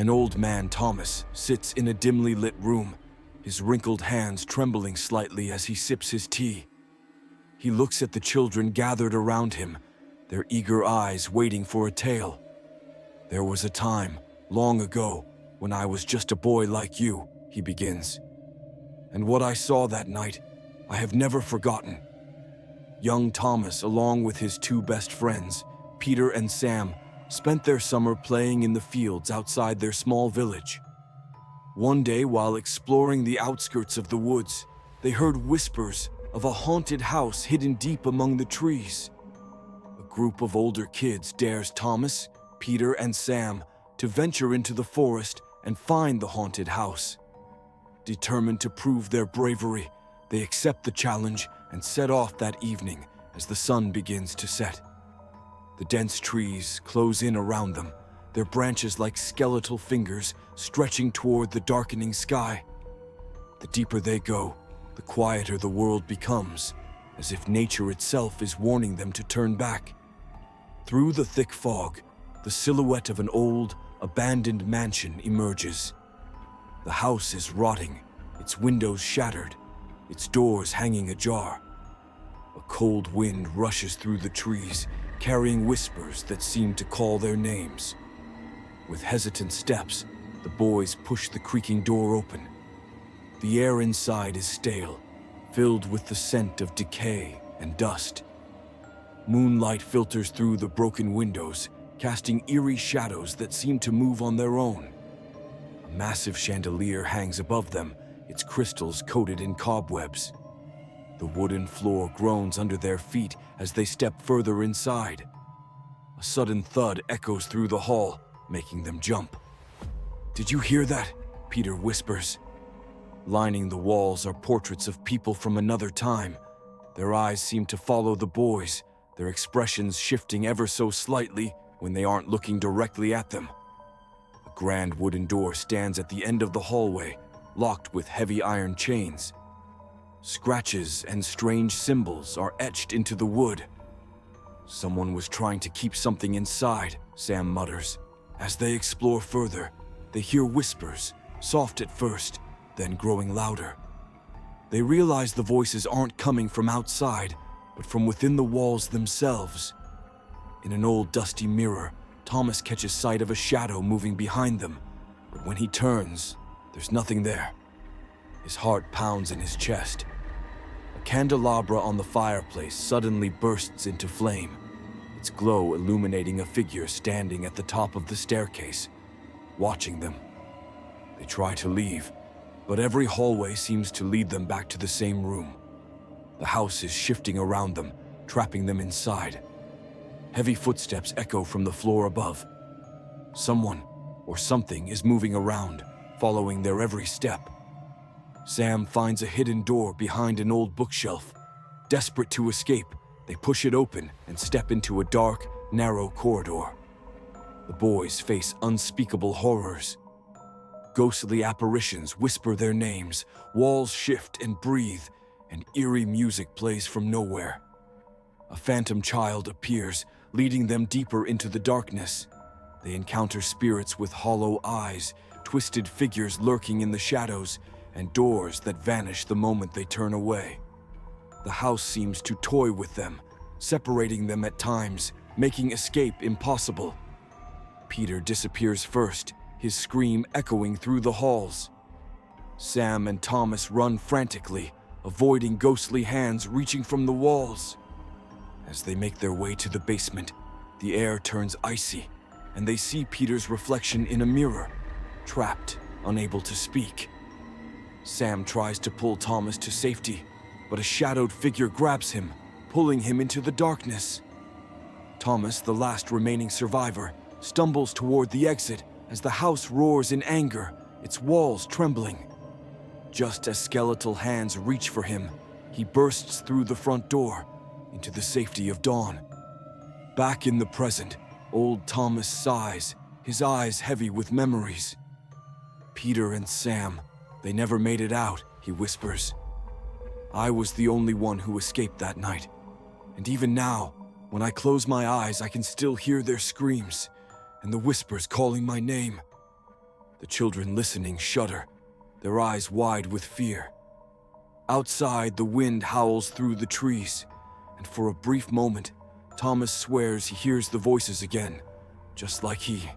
An old man, Thomas, sits in a dimly lit room, his wrinkled hands trembling slightly as he sips his tea. He looks at the children gathered around him, their eager eyes waiting for a tale. "There was a time, long ago, when I was just a boy like you," he begins. "And what I saw that night, I have never forgotten." Young Thomas, along with his two best friends, Peter and Sam, spent their summer playing in the fields outside their small village. One day, while exploring the outskirts of the woods, they heard whispers of a haunted house hidden deep among the trees. A group of older kids dares Thomas, Peter, and Sam to venture into the forest and find the haunted house. Determined to prove their bravery, they accept the challenge and set off that evening as the sun begins to set. The dense trees close in around them, their branches like skeletal fingers stretching toward the darkening sky. The deeper they go, the quieter the world becomes, as if nature itself is warning them to turn back. Through the thick fog, the silhouette of an old, abandoned mansion emerges. The house is rotting, its windows shattered, its doors hanging ajar. A cold wind rushes through the trees, carrying whispers that seem to call their names. With hesitant steps, the boys push the creaking door open. The air inside is stale, filled with the scent of decay and dust. Moonlight filters through the broken windows, casting eerie shadows that seem to move on their own. A massive chandelier hangs above them, its crystals coated in cobwebs. The wooden floor groans under their feet as they step further inside. A sudden thud echoes through the hall, making them jump. "Did you hear that?" Peter whispers. Lining the walls are portraits of people from another time. Their eyes seem to follow the boys, their expressions shifting ever so slightly when they aren't looking directly at them. A grand wooden door stands at the end of the hallway, locked with heavy iron chains. Scratches and strange symbols are etched into the wood. "Someone was trying to keep something inside," Sam mutters. As they explore further, they hear whispers, soft at first, then growing louder. They realize the voices aren't coming from outside, but from within the walls themselves. In an old dusty mirror, Thomas catches sight of a shadow moving behind them, but when he turns, there's nothing there. His heart pounds in his chest. A candelabra on the fireplace suddenly bursts into flame, its glow illuminating a figure standing at the top of the staircase, watching them. They try to leave, but every hallway seems to lead them back to the same room. The house is shifting around them, trapping them inside. Heavy footsteps echo from the floor above. Someone or something is moving around, following their every step. Sam finds a hidden door behind an old bookshelf. Desperate to escape, they push it open and step into a dark, narrow corridor. The boys face unspeakable horrors. Ghostly apparitions whisper their names, walls shift and breathe, and eerie music plays from nowhere. A phantom child appears, leading them deeper into the darkness. They encounter spirits with hollow eyes, twisted figures lurking in the shadows, and doors that vanish the moment they turn away. The house seems to toy with them, separating them at times, making escape impossible. Peter disappears first, his scream echoing through the halls. Sam and Thomas run frantically, avoiding ghostly hands reaching from the walls. As they make their way to the basement, the air turns icy, and they see Peter's reflection in a mirror, trapped, unable to speak. Sam tries to pull Thomas to safety, but a shadowed figure grabs him, pulling him into the darkness. Thomas, the last remaining survivor, stumbles toward the exit as the house roars in anger, its walls trembling. Just as skeletal hands reach for him, he bursts through the front door into the safety of dawn. Back in the present, old Thomas sighs, his eyes heavy with memories. "Peter and Sam, they never made it out," he whispers. "I was the only one who escaped that night. And even now, when I close my eyes, I can still hear their screams and the whispers calling my name." The children listening shudder, their eyes wide with fear. Outside, the wind howls through the trees, and for a brief moment, Thomas swears he hears the voices again, just like he